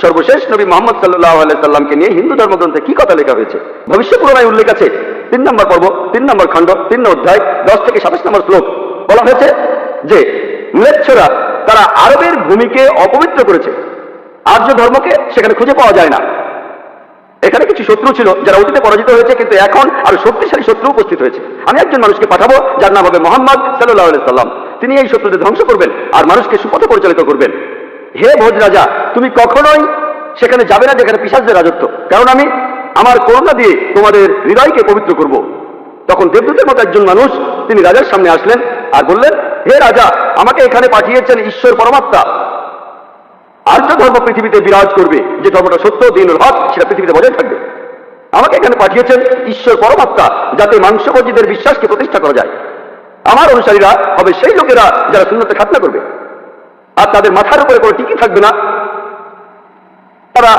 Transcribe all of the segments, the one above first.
সর্বশেষ নবী মুহাম্মদ সাল্লাল্লাহু আলাইহি সাল্লামকে নিয়ে হিন্দু ধর্মগ্রন্থে কি কথা লেখা হয়েছে? ভবিষ্য পুরাণে উল্লেখ আছে 3 নম্বর পর্ব 3 নম্বর খণ্ড 3 অধ্যায় 10 থেকে 27 নম্বর শ্লোক। বলা হয়েছে যে ম্লেচ্ছরা তারা আরবের ভূমিকে অপবিত্র করেছে, আর্য ধর্মকে সেখানে খুঁজে পাওয়া যায় না। এখানে কিছু শত্রু ছিল যারা অতীতে পরাজিত হয়েছে, কিন্তু এখন আরো শক্তিশালী শত্রু উপস্থিত হয়েছে। আমি একজন মানুষকে পাঠাবো যার নাম হবে মুহাম্মদ সাল্লাল্লাহু আলাইহি সাল্লাম। তিনি এই শত্রুদের ধ্বংস করবেন আর মানুষকে সুপথে পরিচালিত করবেন। হে ভোজ রাজা, তুমি কখনোই সেখানে যাবে না যেখানে পিশাচদের রাজত্ব, কারণ আমি আমার করুণা দিয়ে তোমাদের হৃদয়কে পবিত্র করব। তখন দেবদূতের মতো একজন মানুষ তিনি রাজার সামনে আসলেন আর বললেন, হে রাজা, আমাকে এখানে পাঠিয়েছেন ঈশ্বর পরমাত্মা। আর্য ধর্ম পৃথিবীতে বিরাজ করবে, যে ধর্মটা সত্য দ্বীনুল হক সেটা পৃথিবীতে বজায় থাকবে। আমাকে এখানে পাঠিয়েছেন ঈশ্বর পরমাত্মা, যাতে মাংসভোজীদের বিশ্বাসকে প্রতিষ্ঠা করা যায়। আমার অনুসারীরা হবে সেই লোকেরা যারা সুন্নতে খাতনা করবে, আর তাদের মাথার উপরে কোনো টিকি থাকবে না। তারা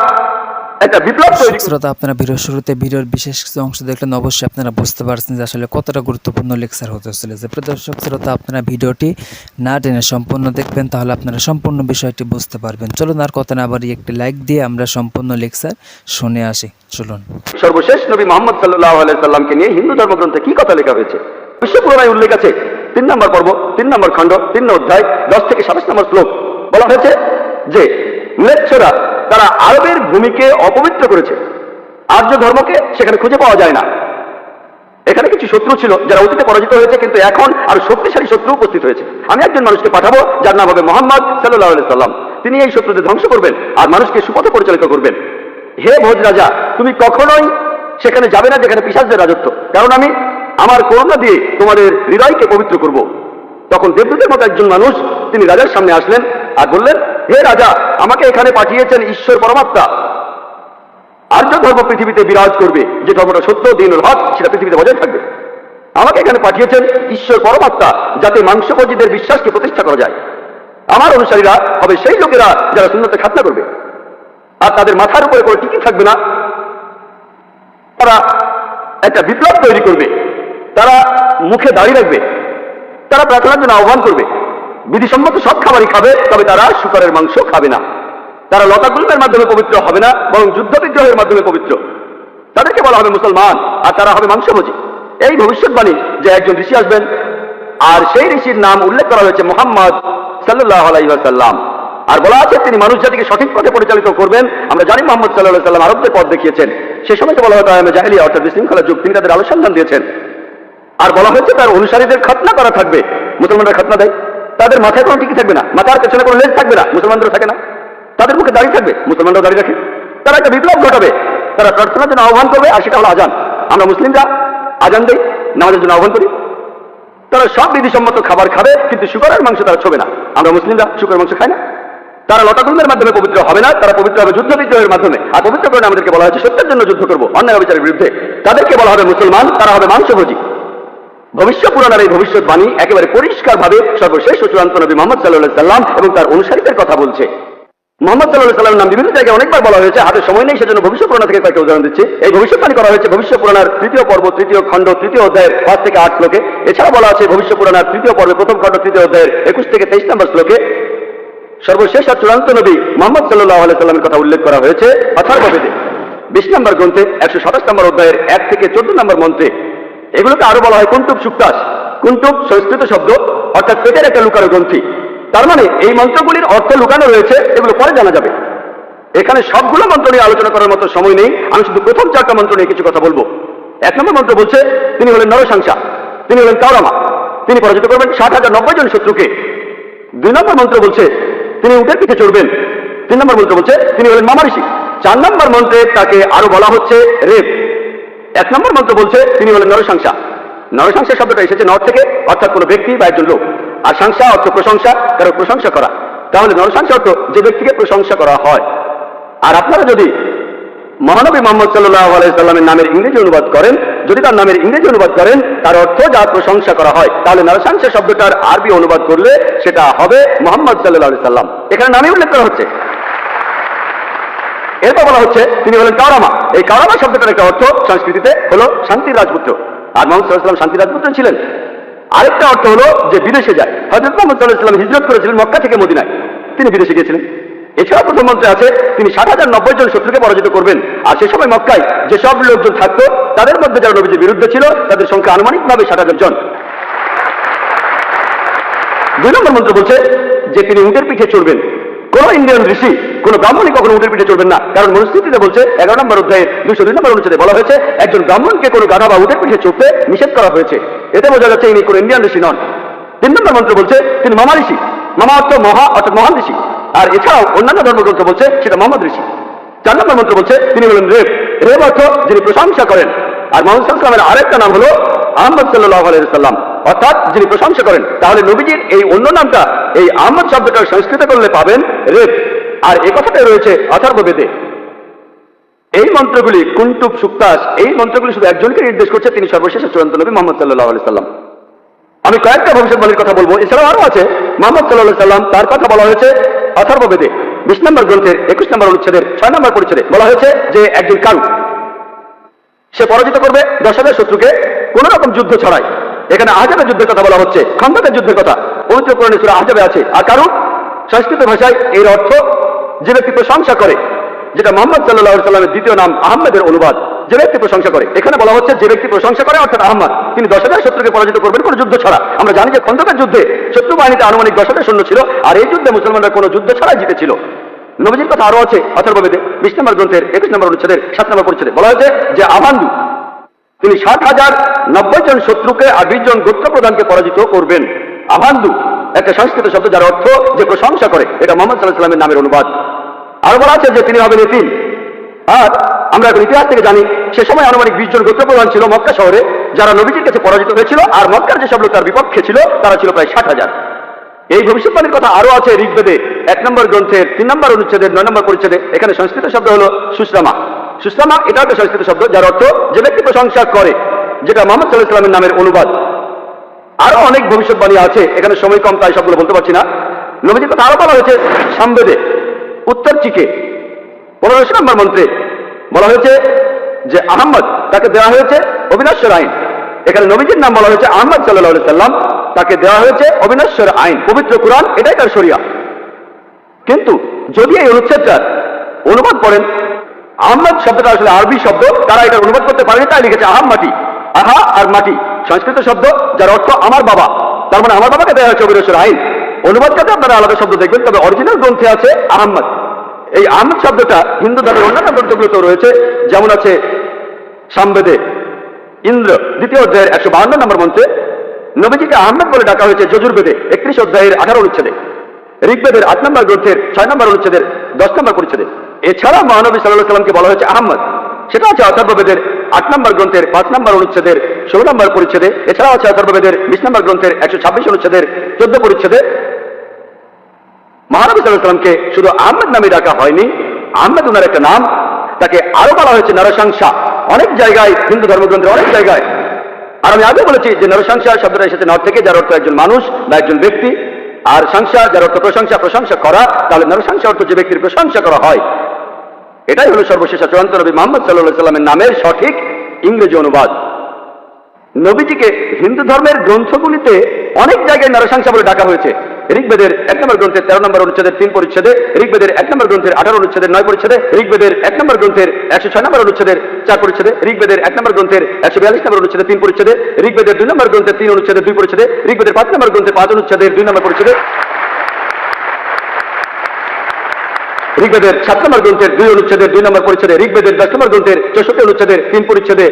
একটা বিপ্লব তৈরি করবে। শ্রোতা, আপনারা ভিডিওর শুরুতে ভিডিওর বিশেষ কিছু অংশ দেখলেন, অবশ্যই আপনারা বুঝতে পারছেন যে আসলে কতটা গুরুত্বপূর্ণ লেকচার হতে চলেছে। প্রিয় দর্শক শ্রোতা, আপনারা ভিডিওটি না টেনে সম্পূর্ণ দেখবেন, তাহলে আপনারা সম্পূর্ণ বিষয়টি বুঝতে পারবেন। চলুন আর কথা না বাড়িয়ে একটি লাইক দিয়ে আমরা সম্পূর্ণ লেকচার শুনে আসি। চলুন। সর্বশেষ নবী মুহাম্মদ সাল্লাল্লাহু আলাইহি সাল্লামকে নিয়ে হিন্দু ধর্মগ্রন্থে কি কথা লেখা হয়েছে? ভবিষ্য পুরাণে উল্লেখ আছে 3 নম্বর পর্ব 3 নম্বর খণ্ড 3 অধ্যায় 10 থেকে 27 নম্বর শ্লোক। বলা হয়েছে যে ম্লেচ্ছরা তারা আরবের ভূমিকে অপবিত্র করেছে, আর্য ধর্মকে সেখানে খুঁজে পাওয়া যায় না। এখানে কিছু শত্রু ছিল যারা অতীতে পরাজিত হয়েছে, কিন্তু এখন আরো শক্তিশালী শত্রু উপস্থিত হয়েছে। আমি একজন মানুষকে পাঠাবো যার নাম হবে মুহাম্মদ সাল্লাল্লাহু আলাইহি সাল্লাম। তিনি এই শত্রুদের ধ্বংস করবেন আর মানুষকে সুপথে পরিচালিত করবেন। হে ভোজ রাজা, তুমি কখনোই সেখানে যাবে না যেখানে পিশাচদের রাজত্ব, কারণ আমি আমার করুণা দিয়ে তোমাদের হৃদয়কে পবিত্র করব। তখন দেবদূতের মতো একজন মানুষ তিনি রাজার সামনে আসলেন আর বললেন, হে রাজা, আমাকে এখানে পাঠিয়েছেন ঈশ্বর পরমাত্মা। আর্য ধর্ম পৃথিবীতে বিরাজ করবে, যে ধর্মটা সত্য দ্বীনুল হক সেটা পৃথিবীতে বজায় থাকবে। আমাকে এখানে পাঠিয়েছেন ঈশ্বর পরমাত্মা, যাতে মাংসভোজীদের বিশ্বাসকে প্রতিষ্ঠা করা যায়। আমার অনুসারীরা হবে সেই লোকেরা যারা সুন্নতে খাতনা করবে, আর তাদের মাথার উপরে কোনো টিকি থাকবে না। তারা একটা বিপ্লব তৈরি করবে। তারা মুখে দাড়ি রাখবে, তারা প্রার্থনার জন্য আহ্বান করবে, বিধিসম্মত সব খাবারই খাবে, তবে তারা শুকরের মাংস খাবে না। তারা লতাগুল্মের মাধ্যমে পবিত্র হবে না, বরং যুদ্ধ বিগ্রহের মাধ্যমে পবিত্র। তাদেরকে বলা হবে মুসলমান, আর তারা হবে মাংসভোজী। এই ভবিষ্যৎবাণী যে একজন ঋষি আসবেন, আর সেই ঋষির নাম উল্লেখ করা হয়েছে মুহাম্মদ সাল্লাল্লাহু আলাইহি ওয়াসাল্লাম। আর বলা আছে তিনি মানুষ জাতিকে সঠিক পথে পরিচালিত করবেন। আমরা জানি মুহাম্মদ সাল্লাল্লাহু আলাইহি ওয়াসাল্লাম আরবদের পথ দেখিয়েছেন। সে সময় তো বলা হতো আয়ামে জাহেলিয়া, অর্থাৎ বিশৃঙ্খলা যুগ, তিনি তাদের আলো সন্ধান দিয়েছেন। আর বলা হয়েছে তার অনুসারীদের খাতনা করা থাকবে। মুসলমানরা খাতনা দেয়, তাদের মাথায় কোনো টিকি থাকবে না, মাথার পেছনে কোনো লেজ থাকবে না, মুসলমানদের থাকে না। তাদের মুখে দাড়ি থাকবে, মুসলমানরাও দাড়ি রাখে। তারা একটা বিপ্লব ঘটাবে, তারা প্রার্থনার জন্য আহ্বান করবে, আর সেটা হলো আজান। আমরা মুসলিমরা আজান দেই, নামাজের জন্য আহ্বান করি। তারা সব বিধিসম্মত খাবার খাবে, কিন্তু শুকরের মাংস তারা ছোবে না। আমরা মুসলিমরা শুকরের মাংস খাই না। তারা লতাগুল্মের মাধ্যমে পবিত্র হবে না, তারা পবিত্র হবে যুদ্ধ বিগ্রহের মাধ্যমে। আর পবিত্র করে আমাদেরকে বলা হয়েছে সত্যের জন্য যুদ্ধ করবো, অন্যায় অবিচারের বিরুদ্ধে। তাদেরকে বলা হবে মুসলমান, তারা হবে মাংসভোজী। ভবিষ্য পুরাণের এই ভবিষ্যৎবাণী একেবারে পরিষ্কার ভাবে সর্বশেষ ও চূড়ান্ত নবী মুহাম্মদ সাল্লাল্লাহু আলাইহি সাল্লাম এবং তার অনুসারীদের কথা বলছে। মুহাম্মদ সাল্লাল্লাহু আলাইহি সাল্লামের নাম বিভিন্ন জায়গায় অনেকবার বলা হয়েছে, হাতে সময় নেই, সেজন্য ভবিষ্য পুরাণ থেকে কয়েকটা উদাহরণ দিচ্ছি। এই ভবিষ্যৎবাণী করা হয়েছে ভবিষ্য পুরাণের 3য় পর্ব 3য় খণ্ড 3য় অধ্যায়ের 5 থেকে 8 শ্লোকে। এছাড়া বলা আছে ভবিষ্য পুরাণের 3য় পর্বে 1ম খণ্ড 3য় অধ্যায়ের 21 থেকে 23 নম্বর শ্লোকে। সর্বশেষ আর চূড়ান্ত নবী মুহাম্মদ সাল্লাল্লাহু আলাইহি সাল্লামের কথা উল্লেখ করা হয়েছে অথর্ববেদে 20 নম্বর গ্রন্থে 127 নম্বর অধ্যায়ের 1 থেকে 14 নম্বর মন্ত্রে। এগুলোকে আরো বলা হয় কুন্তুব সুক্তাস। কুন্তুব সংস্কৃত শব্দ, অর্থাৎ পেটের একটা লুকানো গ্রন্থি। তার মানে এই মন্ত্রগুলির অর্থ লুকানো রয়েছে, এগুলো পরে জানা যাবে। এখানে সবগুলো মন্ত্র নিয়ে আলোচনা করার মতো সময় নেই, আমি শুধু প্রথম 4টা মন্ত্র নিয়ে কিছু কথা বলবো। 1 নম্বর মন্ত্র বলছে তিনি হলেন নরসাংসা, তিনি হলেন কাওরামা, তিনি পরাজিত করবেন 60,090 জন শত্রুকে। 2 নম্বর মন্ত্র বলছে তিনি উটের পিঠে চড়বেন। 3 নম্বর মন্ত্র বলছে তিনি হলেন মামা ঋষি। 4 নম্বর মন্ত্রে তাকে আরো বলা হচ্ছে রেপ। 1 নম্বর মন্ত্র বলছে তিনি হলেন নরসাংসা। নরসাংসা শব্দটা এসেছে নর থেকে, অর্থাৎ কোনো ব্যক্তি বা একজন লোক। আর সাংসা অর্থ প্রশংসা, কারো প্রশংসা করা। তাহলে নরসাংসা অর্থ যে ব্যক্তিকে প্রশংসা করা হয়। আর আপনারা যদি মহানবী মুহাম্মদ সাল্লাল্লাহু আলাইহি সাল্লামের নামের ইংরেজি অনুবাদ করেন, যদি তার নামের ইংরেজি অনুবাদ করেন তার অর্থ যার প্রশংসা করা হয়, তাহলে নরসাংসা শব্দটার আরবি অনুবাদ করলে সেটা হবে মুহাম্মদ সাল্লাল্লাহু আলাইহি সাল্লাম। এখানে নামই উল্লেখ করা হচ্ছে। এরপর বলা হচ্ছে তিনি হলেন কাওরামা। এই কাওরামা শব্দটার একটা অর্থ সংস্কৃতিতে হলো শান্তির রাজপুত্র। আর মুহাম্মদ সাল্লাল্লাহু আলাইহি সাল্লাম শান্তির রাজপুত্র ছিলেন। আরেকটা অর্থ হলো যে বিদেশে যায়। হযরত মুহাম্মদ সাল্লাল্লাহু আলাইহি সাল্লাম হিজরত করেছিলেন মক্কা থেকে মদিনায়, তিনি বিদেশে গিয়েছিলেন। এছাড়া প্রথম মন্ত্রে আছে তিনি 60,090 জন শত্রুকে পরাজিত করবেন। আর সে সময় মক্কায় যেসব লোকজন থাকতো তাদের মধ্যে যারা নবীজির বিরুদ্ধে ছিল তাদের সংখ্যা আনুমানিকভাবে 60,000 জন। 2 নম্বর মন্ত্র বলছে যে তিনি উটের পিঠে চড়বেন। কোন ইন্ডিয়ান ঋষি, কোন ব্রাহ্মণই কখনো উটের পিঠে চড়বেন না, কারণ মনুস্মৃতিতে বলছে 11 নম্বর অধ্যায়ের 202 নম্বর অনুচ্ছেদে বলা হয়েছে একজন ব্রাহ্মণকে কোনো গাধা বা উটের পিঠে চড়তে নিষেধ করা হয়েছে। এতে বোঝা যাচ্ছে ইনি কোন ইন্ডিয়ান ঋষি নন। 3 নম্বর মন্ত্র বলছে তিনি মামা ঋষি। মামা অর্থ মহা, অর্থাৎ মহান ঋষি। আর এছাড়াও অন্যান্য ধর্মগ্রন্থ বলছে সেটা মোহাম্মদ ঋষি। 4 নম্বর মন্ত্র বলছে তিনি হলেন রেব। রেব অর্থ যিনি প্রশংসা করেন। আর মোহাম্মদ সাল্লাল্লাহু আলাইহি ওয়াসাল্লামের আরেকটা নাম হলো আহমদ সাল্লাল্লাহু আলাইহি ওয়াসাল্লাম, অর্থাৎ যিনি প্রশংসা করেন। তাহলে নবীজির এই অন্য নামটা এই আহমদ শব্দটা সংস্কৃত করলে পাবেন রেব। আর এই কথাটাই রয়েছে অথর্ববেদে। এই মন্ত্রগুলি কুন্টুব, সুক্তাস, এই মন্ত্রগুলি শুধু একজনকে নির্দেশ করছে, তিনি সর্বশেষ চূড়ান্ত নবী মুহাম্মদ সাল্লাল্লাহু আলাইহি ওয়াসাল্লাম। আমি কয়েকটা ভবিষ্যৎবাণীর কথা বলবো, এছাড়াও আরো আছে। মুহাম্মদ সাল্লাল্লাহু আলাইহি ওয়াসাল্লাম, তার কথা বলা হয়েছে অথর্ববেদে 20 নম্বর গ্রন্থের 21 নম্বর অনুচ্ছেদের 6 নম্বর পরিচ্ছেদে বলা হয়েছে যে একজন কারু, সে পরাজিত করবে 10,000 শত্রুকে কোন রকম যুদ্ধ ছাড়াই। এখানে আহজাবের যুদ্ধের কথা বলা হচ্ছে, খন্দকের যুদ্ধের কথা পবিত্র কোরআনে সূরা আহজাবে আছে। আর কারু সংস্কৃত ভাষায় এর অর্থ যে ব্যক্তি প্রশংসা করে, যেটা মুহাম্মদ সাল্লাল্লাহু আলাইহি ওয়াসাল্লামের দ্বিতীয় নাম আহমেদের অনুবাদ, যে ব্যক্তি প্রশংসা করে। এখানে বলা হচ্ছে যে ব্যক্তি প্রশংসা করে অর্থাৎ আহমদ, তিনি 10,000 শত্রুকে পরাজিত করবেন কোনো যুদ্ধ ছাড়া। আমরা জানি যে খন্দকের যুদ্ধে শত্রু বাহিনীতে আনুমানিক 10,000 সৈন্য ছিল, আর এই যুদ্ধে মুসলমানরা কোনো যুদ্ধ ছাড়াই জিতেছিল। নবীজির কথা আরো আছে অথর্ববেদে 20 নম্বর গ্রন্থের 21 নম্বর অনুচ্ছেদের 7 নম্বর পরিচ্ছেদে বলা হয়েছে যে আবান্দু, তিনি 60,090 জন শত্রুকে আর 20 জন গোত্র প্রধানকে পরাজিত করবেন। আবান্দু একটা সংস্কৃত শব্দ যার অর্থ যে প্রশংসা করে, এটা মুহাম্মদ সাল্লাল্লাহু আলাইহি ওয়াসাল্লামের নামের অনুবাদ। আরো বলা আছে যে তিনি হবেন এতিম। আর আমরা এখন ইতিহাস থেকে জানি সে সময় আনুমানিক 20 জন গোত্র প্রধান ছিল মক্কা শহরে, যারা নবীজির কাছে পরাজিত হয়েছিল। আর মক্কার যেসব লোক তার বিপক্ষে ছিল তারা ছিল প্রায় 60,000। এই ভবিষ্যৎবাণীর কথা আরো আছে ঋগ্বেদে 1 নম্বর গ্রন্থের 3 নম্বর অনুচ্ছেদের 9 নম্বর পরিচ্ছেদে। এখানে সংস্কৃত শব্দ হলো সুশ্রামা। সুশ্রামা এটা একটা সংস্কৃত শব্দ যার অর্থ যে ব্যক্তি প্রশংসা করে, যেটা মুহাম্মদ সাল্লাল্লাহু আলাইহি ওয়াসাল্লামের নামের অনুবাদ। আরো অনেক ভবিষ্যৎবাণী আছে, এখানে সময় কম তাই সবগুলো বলতে পারছি না। নবীজির কথা আরো বলা হয়েছে সামবেদে উত্তর চিকে 15 নম্বর মন্ত্রে বলা হয়েছে যে আহমদ, তাকে দেওয়া হয়েছে অবিনশ্বর আইন। এখানে নবীজির নাম বলা হয়েছে আহমদ সাল্লাল্লাহু আলাইহি ওয়াসাল্লাম, তাকে দেওয়া হয়েছে অবিনশ্বর আইন, পবিত্র কুরআন, এটাই তার শরিয়া। কিন্তু যদি এই অনুচ্ছেদটার অনুবাদ করেন, আহমদ শব্দটা আসলে আরবি শব্দ, তারা এটা অনুবাদ করতে পারেনি, তাই লিখেছে আহাম মাটি। আহা আর মাটি সংস্কৃত শব্দ যার অর্থ আমার বাবা, তার মানে আমার বাবাকে দেওয়া হয়েছে অবিনশ্বর আইন। অনুবাদটাতে আপনারা আলাদা শব্দ দেখবেন, তবে অরিজিনাল গ্রন্থে আছে আহমদ। এই আহমদ শব্দটা হিন্দু ধর্মের অন্যান্য গ্রন্থগুলোতেও রয়েছে, যেমন আছে সামবেদে ইন্দ্র 2য় অধ্যায়ের 152 নম্বর মন্ত্রে নবীজিকে আহমদ বলে ডাকা হয়েছে যজুর্বেদে 31 অধ্যায়ের 18 অনুচ্ছেদে, ঋগ্বেদের 8 নম্বর গ্রন্থের 6 নম্বর অনুচ্ছেদের 10 নম্বর পরিচ্ছেদে। এছাড়া মহানবী সাল্লাল্লাহু আলাইহি ওয়াসাল্লামকে বলা হয়েছে আহমদ, সেটা আছে অথর্ববেদের 8 নম্বর গ্রন্থের 5 নম্বর অনুচ্ছেদের 16 নম্বর পরিচ্ছেদে। এছাড়াও আছে অথর্ববেদের 20 নম্বর গ্রন্থের 126 অনুচ্ছেদের 14 পরিচ্ছেদে। মহানবী সাল্লাল্লাহু আলাইহি ওয়াসাল্লামকে শুধু আহমদ নামে ডাকা হয়নি, আহমদ উনার একটা নাম, তাকে আরো বলা হয়েছে নরসংসা অনেক জায়গায়, হিন্দু ধর্মগ্রন্থের অনেক জায়গায়। আর আমি আগে বলেছি যে নরসংসা শব্দটা এসেছে নর থেকে, যার অর্থ একজন মানুষ বা একজন ব্যক্তি। আর সংসা যার অর্থ প্রশংসা, প্রশংসা করা। তাহলে নরসংসা অর্থ যে ব্যক্তির প্রশংসা করা হয়। এটাই হলো সর্বশেষ চূড়ান্ত নবী মুহাম্মদ সাল্লাল্লাহু আলাইহি ওয়াসাল্লামের নামের সঠিক ইংরেজি অনুবাদ। নবীজিকে হিন্দু ধর্মের গ্রন্থগুলিতে অনেক জায়গায় নরসংসা বলে ডাকা হয়েছে। ঋগ্বেদের 1 নম্বর গ্রন্থের 13 নম্বর অনুচ্ছেদের 3 পরিচ্ছেদে, ঋগ্বেদের 1 নম্বর গ্রন্থের 18 অনুচ্ছেদের 9 পরিচ্ছেদে, ঋগ্বেদের 1 নম্বর গ্রন্থের 106 নম্বর অনুচ্ছেদের 4 পরিচ্ছেদে, ঋগ্বেদের 1 নম্বর গ্রন্থের 142 নম্বর অনুচ্ছেদের 3 পরিচ্ছেদে, ঋগ্বেদের 2 নম্বর গ্রন্থের 3 অনুচ্ছেদের 2 পরিচ্ছেদে, ঋগ্বেদের 5 নম্বর গ্রন্থের 5 অনুচ্ছেদের 2 নম্বর পরিচ্ছেদে, ঋগ্বেদের 7 নম্বর গ্রন্থের 2 অনুচ্ছেদের 2 নম্বর পরিচ্ছেদে, ঋগ্বেদের 10 নম্বর গ্রন্থের 64 অনুচ্ছেদের 3 পরিচ্ছেদে,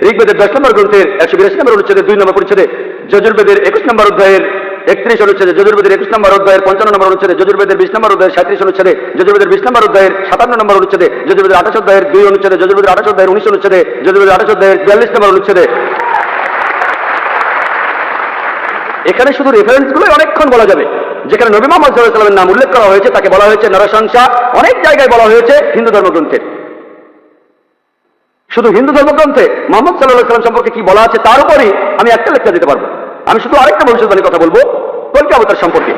ঋগ্বেদের 10 নম্বর গ্রন্থের 182 নম্বর অনুচ্ছেদের 2 নম্বর পরিচ্ছেদে, যজুর্বেদের 21 নম্বর অধ্যায়ের 31 অনুচ্ছেদে, যজুর্বেদের 21 নম্বর অধ্যায়ের 55 নম্বর অনুচ্ছেদে, যজুর্বেদের 20 নম্বর অধ্যায়ের 37 অনুচ্ছেদে, যজুর্বেদের 20 নম্বর অধ্যায়ের 57 নম্বর অনুচ্ছেদে, যজুর্বেদের 28 অধ্যায়ের 2 অনুচ্ছেদে, যজুর্বেদের 28 অধ্যায়ের 19 অনুচ্ছেদে, যজুর্বেদের 28 অধ্যায়ের 42 নম্বর অনুচ্ছেদে। এখানে শুধু রেফারেন্সগুলোই অনেকক্ষণ বলা যাবে। যেখানে নবী মুহাম্মদ সাল্লাল্লাহু আলাইহি ওয়াসাল্লামের নাম উল্লেখ করা হয়েছে তাকে বলা হয়েছে নরসংসা, অনেক জায়গায় বলা হয়েছে হিন্দু ধর্মগ্রন্থে। শুধু হিন্দু ধর্মগ্রন্থে মুহাম্মদ সাল্লাল্লাহু আলাইহি ওয়াসাল্লাম সম্পর্কে কি বলা আছে তার উপরই আমি একটা লেখা দিতে পারবো। আমি শুধু আরেকটা ভবিষ্যৎবাণীর কথা বলবো কল্কি অবতার সম্পর্কে।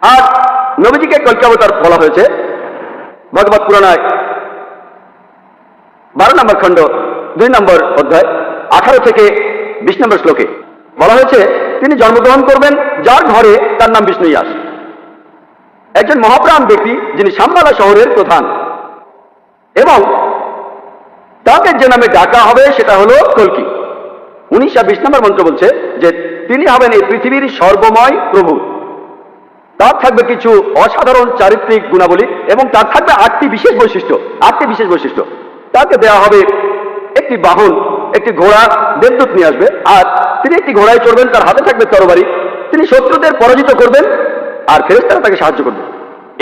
আর নবীজিকে কল্কি অবতার বলা হয়েছে ভগবত পুরাণায় 12 নম্বর খণ্ড 2 নম্বর অধ্যায় 18 থেকে 20 নম্বর শ্লোকে বলা হয়েছে তিনি জন্মগ্রহণ করবেন যার ঘরে তার নাম বিষ্ণু ইয়াস। একজন মহাপ্রাণ ব্যক্তি যিনি সাম্বালা শহরের প্রধান, এবং তাকে যে নামে ডাকা হবে সেটা হলো কল্কি। 19 আর 20 নম্বর মন্ত্র বলছে যে তিনি হবেন এই পৃথিবীর সর্বময় প্রভু। তার থাকবে কিছু অসাধারণ চারিত্রিক গুণাবলী এবং তার থাকবে 8টি বিশেষ বৈশিষ্ট্য। 8টি বিশেষ বৈশিষ্ট্য। তাকে দেওয়া হবে একটি বাহন, একটি ঘোড়া, দেবদূত নিয়ে আসবে, আর তিনি একটি ঘোড়ায় চড়বেন, তার হাতে থাকবে তরবারি, তিনি শত্রুদের পরাজিত করবেন আর ফেরেশতারা তাকে সাহায্য করবে।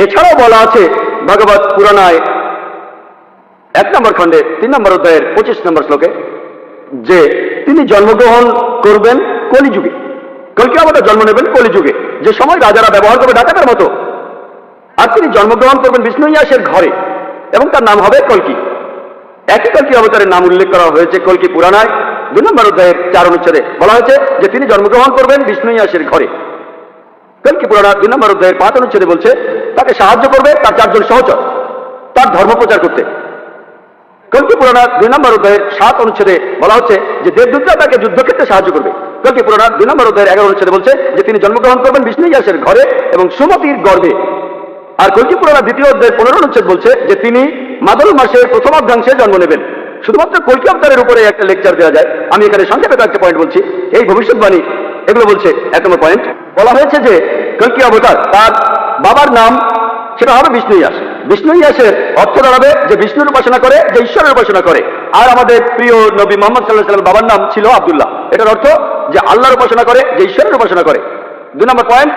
এছাড়াও বলা আছে ভগবত পুরাণায় 1 নম্বর খণ্ডে 3 নম্বর অধ্যায়ের 25 নম্বর শ্লোকে যে তিনি জন্মগ্রহণ করবেন কলিযুগে। কল্কি অবতার জন্ম নেবেন কলিযুগে, যে সময় রাজারা ব্যবহার করবে ডাকাতের মতো। আর তিনি জন্মগ্রহণ করবেন বিষ্ণু ইয়াসের ঘরে, এবং তার নাম হবে কল্কি। একই কল্কি অবতারের নাম উল্লেখ করা হয়েছে কল্কি পুরাণায় 2 নম্বর অধ্যায়ের 4 অনুচ্ছেদে। বলা হয়েছে যে তিনি জন্মগ্রহণ করবেন বিষ্ণু ইয়াসের ঘরে। কল্কি পুরাণ 2 নম্বর অধ্যায়ের 5 অনুচ্ছেদে বলছে তাকে সাহায্য করবে তার 4 জন সহচর তার ধর্ম প্রচার করতে। কল্কি পুরাণ 2 নম্বর অধ্যায়ের 7 অনুচ্ছেদে বলা হচ্ছে যে দেবদূতরা তাকে যুদ্ধক্ষেত্রে সাহায্য করবে। কল্কি পুরাণ 2 নম্বর অধ্যায়ের 11 অনুচ্ছেদে বলছে যে তিনি জন্মগ্রহণ করবেন বিষ্ণু ইয়াসের ঘরে এবং সুমতির গর্ভে। আর কল্কি পুরাণ 2য় অধ্যায়ের 15 অনুচ্ছেদ বলছে যে তিনি মাদল মাসের প্রথম অর্ধাংশে জন্ম নেবেন। শুধুমাত্র কল্কি অবতারের উপরে একটা লেকচার দেওয়া যায়, আমি এখানে সংক্ষেপে একটা পয়েন্ট বলছি। এই ভবিষ্যৎবাণী এগুলো বলছে 1 নম্বর পয়েন্ট, বলা হয়েছে যে কল্কি অবতার তার বাবার নাম সেটা হবে বিষ্ণু ইয়াস। বিষ্ণু ইয়াসের অর্থ দাঁড়াবে যে বিষ্ণুর উপাসনা করে, যে ঈশ্বরের উপাসনা করে। আর আমাদের প্রিয় নবী মুহাম্মদ সাল্লাল্লাহু আলাইহি ওয়াসাল্লামের বাবার নাম ছিল আব্দুল্লাহ। এটার অর্থ যে আল্লাহর উপাসনা করে, যে ঈশ্বরের উপাসনা করে। 2 নম্বর পয়েন্ট,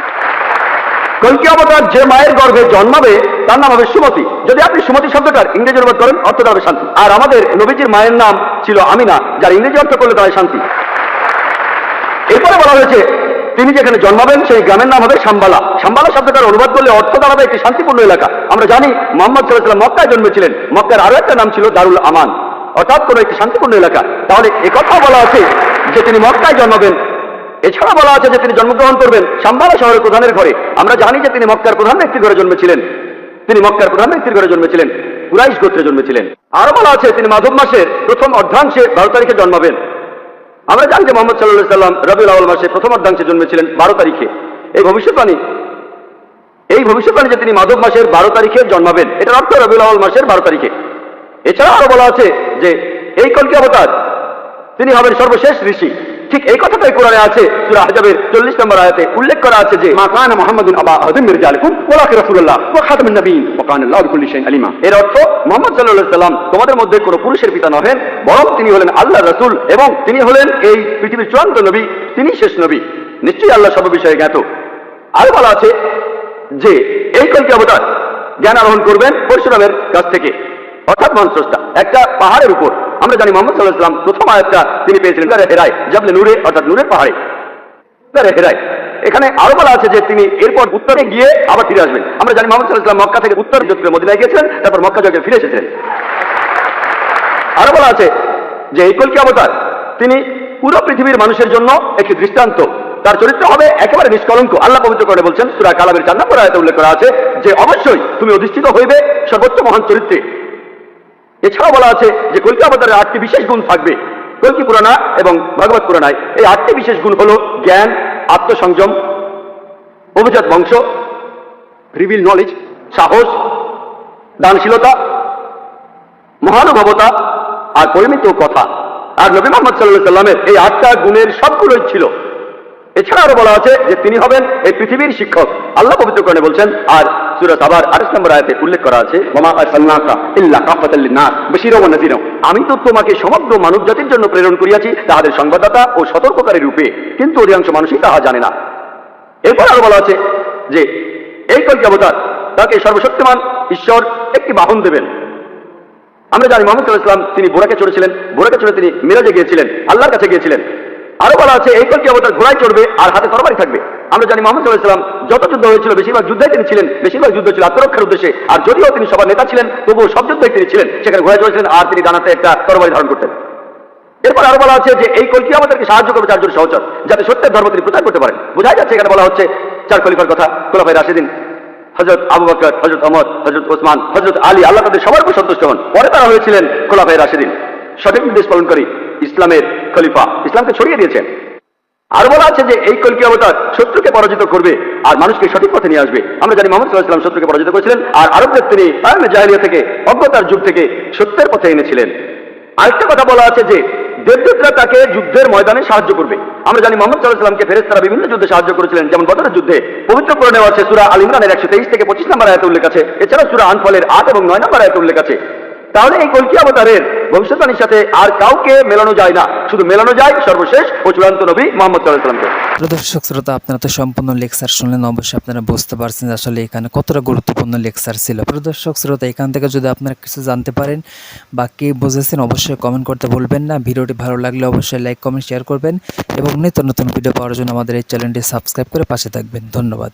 কল্কি অবতার যে মায়ের গর্ভে জন্মাবে তার নাম হবে সুমতি। যদি আপনি সুমতি শব্দটার ইংরেজি অনুবাদ করেন অর্থ দাঁড়াবে শান্তি। আর আমাদের নবীজির মায়ের নাম ছিল আমিনা, যার ইংরেজি অর্থ করলে দাঁড়ায় শান্তি। এরপরে বলা হয়েছে তিনি যেখানে জন্মাবেন সেই গ্রামের নাম হবে সাম্বালা। সাম্বালা শব্দটার অনুবাদ করলে অর্থ দাঁড়াবে একটি শান্তিপূর্ণ এলাকা। আমরা জানি মুহাম্মদ সাল্লাল্লাহু আলাইহি ওয়াসাল্লাম মক্কায় জন্মেছিলেন, মক্কার আরো একটা নাম ছিল দারুল আমান, অর্থাৎ কোনো একটি শান্তিপূর্ণ এলাকা। তাহলে একথাও বলা আছে যে তিনি মক্কায় জন্মাবেন। এছাড়া বলা আছে যে তিনি জন্মগ্রহণ করবেন সাম্বালা শহরের প্রধানের ঘরে। আমরা জানি যে তিনি মক্কার প্রধান ব্যক্তির ঘরে জন্মেছিলেন, তিনি মক্কার প্রধান ব্যক্তির ঘরে জন্মেছিলেন, কুরাইশ গোত্রে জন্মেছিলেন। আরো বলা আছে তিনি মাধব মাসের প্রথম অর্ধাংশে 12 তারিখে জন্মাবেন। আমরা জানি যে মুহাম্মদ সাল্লাল্লাহু আলাইহি ওয়াসাল্লাম রবিউল আউয়াল মাসে প্রথম অর্ধাংশে জন্মেছিলেন 12 তারিখে। এই ভবিষ্যৎবাণী যে তিনি মাধব মাসের 12 তারিখে জন্মাবেন, এটার অর্থ রবিউল আউয়াল মাসের 12 তারিখে। এছাড়া আরো বলা আছে যে এই কল্কি অবতার তিনি হবেন সর্বশেষ ঋষি। ঠিক এই কথাটাই কোরআনে আছে। সূরা আহজাবের 40 নম্বর আয়াতে উল্লেখ করা আছে যে মা কানা মুহাম্মাদুন আবা আহাদিন মির রিজালিকুম ওয়ালাকিন রাসূলুল্লাহ ওয়া খাতামুন নবিয়্যিন ওয়া কানা আল্লাহু বিকুল্লি শাইইন আলিমা। এর অর্থ মুহাম্মদ সাল্লাল্লাহু আলাইহি ওয়াসাল্লাম তোমাদের মধ্যে কোনো পুরুষের পিতা নহেন, বরং তিনি হলেন আল্লাহর রাসূল এবং তিনি হলেন এই পৃথিবীর চূড়ান্ত নবী, তিনি শেষ নবী। নিশ্চয়ই আল্লাহ সব বিষয়ে জ্ঞাত। আর বলা আছে যে এই কল্কি অবতার জ্ঞান আরোহণ করবেন পরশুরামের কাছ থেকে, অর্থাৎ মহান একটা পাহাড়ের উপর। আমরা জানি মুহাম্মদ সাল্লাল্লাহু আলাইহি ওয়াসাল্লাম প্রথম আয়াতটা তিনি পেয়েছিলেন গারে হেরায়, জাবলে নূরে, অর্থাৎ নূরের পাহাড়ে, গারে হেরায়। এখানে আরো বলা আছে যে তিনি এরপর উত্তরে গিয়ে আবার ফিরে আসবেন। আমরা জানি মুহাম্মদ সাল্লাল্লাহু আলাইহি ওয়াসাল্লাম মক্কা থেকে উত্তর হিজরত করে মদিনায় গিয়েছিলেন, তারপর মক্কা জয় করে ফিরে এসেছিলেন। আরো বলা আছে যে এই কল্কি অবতার তিনি পুরো পৃথিবীর মানুষের জন্য একটি দৃষ্টান্ত। তার চরিত্র হবে একেবারে নিষ্কলঙ্ক। আল্লাহ পবিত্র করে বলছেন সূরা কালামের 4 নম্বর আয়াতে উল্লেখ করা আছে যে অবশ্যই তুমি অধিষ্ঠিত হইবে সর্বোচ্চ মহান চরিত্রে। এছাড়াও বলা আছে যে কল্কি অবতারের 8টি বিশেষ গুণ থাকবে। কল্কি পুরাণ এবং ভগবত পুরাণায় এই 8টি বিশেষ গুণ হলো জ্ঞান, আত্মসংযম, অভিজাত বংশ, রিভিল নলেজ, সাহস, দানশীলতা, মহানুভবতা আর পরিমিত কথা। আর নবী মুহাম্মদ সাল্লাল্লাহু আলাইহি ওয়াসাল্লামের এই 8টা গুণের সবগুলোই ছিল। এছাড়া আরো বলা আছে যে তিনি হবেন এই পৃথিবীর শিক্ষক। আল্লাহ পবিত্র কোরআনে বলছেন, আর সূরা সাবার 28 নম্বর আয়াতে উল্লেখ করা আছে ওয়া মা আরসালনাকা ইল্লা কাফাতাল লিন-নাস বাশীরাও ওয়া নাযীরা। আমি তো তোমাকে সমগ্র মানব জাতির জন্য প্রেরণ করিয়াছি তাহাদের সংবাদদাতা ও সতর্ককারী রূপে, কিন্তু অধিকাংশ মানুষই তাহা জানে না। এরপর আরো বলা আছে যে এই কল্কি অবতার তাকে সর্বশক্তিমান ঈশ্বর একটি বাহন দেবেন। আমরা জানি মুহাম্মদ সাল্লাল্লাহু আলাইহি ওয়াসাল্লাম তিনি বোরাকে চড়েছিলেন, বোরাকে চড়ে তিনি মিরাজে গিয়েছিলেন, আল্লাহর কাছে গিয়েছিলেন। আরো বলা আছে এই কল্কি অবতার ঘোড়ায় চড়বে আর হাতে তরবারি থাকবে। আমরা জানি মুহাম্মদ সাল্লাল্লাহু আলাইহি ওয়াসাল্লাম যত যুদ্ধ হয়েছিল বেশিরভাগ যুদ্ধে তিনি ছিলেন, বেশিরভাগ যুদ্ধ ছিল আত্মরক্ষার উদ্দেশ্যে। আর যদিও তিনি সবার নেতা ছিলেন তবুও সব যুদ্ধে তিনি ছিলেন, সেখানে ঘোড়ায় চড়েছিলেন আর তিনি ডানাতে একটা তরবারি ধারণ করতেন। এরপর আরো বলা আছে যে এই কল্কি আমাদেরকে সাহায্য করবে 4 জন সহচর, যাতে সত্যের ধর্ম তিনি প্রচার করতে পারেন। বোঝা যাচ্ছে এখানে বলা হচ্ছে 4 খলিফার কথা, খোলাফায়ে রাশিদিন, হযরত আবু বকর, হযরত ওমর, হযরত ওসমান, হযরত আলী, আল্লাহ তাদের সবার উপর সন্তুষ্ট হন। পরে তারা হয়েছিলেন খোলাফায়ে রাশিদিন, সঠিক নির্দেশ পালনকারী, ইসলামের খলিফা, ইসলামকে ছড়িয়ে দিয়েছেন। আর বলা আছে যে এই কলকি অবতার শত্রুকে পরাজিত করবে আর মানুষকে সঠিক পথে নিয়ে আসবে। আমরা জানি মুহাম্মদ সাল্লাল্লাহু আলাইহি ওয়াসাল্লাম শত্রুকে পরাজিত করেছিলেন আর আরবদের তিনি আয়ামে জাহেলিয়া থেকে, অজ্ঞতার যুগ থেকে সত্যের পথে এনেছিলেন। আরেকটা কথা বলা আছে যে দেবদূতরা তাকে যুদ্ধের ময়দানে সাহায্য করবে। আমরা জানি মুহাম্মদ সাল্লাল্লাহু আলাইহি ওয়াসাল্লামকে ফেরেশতারা বিভিন্ন যুদ্ধে সাহায্য করেছিলেন, যেমন বদরের যুদ্ধে। পবিত্র কোরআনে আছে সূরা আল ইমরানের 123 থেকে 25 নম্বর আয়াতে উল্লেখ আছে। এছাড়া সূরা আনফালের 8 এবং 9 নম্বর আয়াতে উল্লেখ আছে। তাহলে এই কলকি অবতারের ভবিষ্যৎবাণীর সাথে আর কাউকে মেলানো যায় না, শুধু মেলানো যায় সর্বশেষ ও চূড়ান্ত নবী মুহাম্মদ সাল্লাল্লাহু আলাইহি ওয়াসাল্লামকে। প্রিয় দর্শক শ্রোতা, আপনারা তো সম্পূর্ণ লেকচার শুনলেন, অবশ্যই আপনারা বুঝতে পারছেন যে আসলে এখানে কতটা গুরুত্বপূর্ণ লেকচার ছিল। প্রিয় দর্শক শ্রোতা, এখান থেকে যদি আপনারা কিছু জানতে পারেন বা কে বুঝেছেন অবশ্যই কমেন্ট করতে ভুলবেন না। ভিডিওটি ভালো লাগলে অবশ্যই লাইক, কমেন্ট, শেয়ার করবেন এবং নিত্য নতুন ভিডিও পাওয়ার জন্য আমাদের এই চ্যানেলটি সাবস্ক্রাইব করে পাশে থাকবেন। ধন্যবাদ।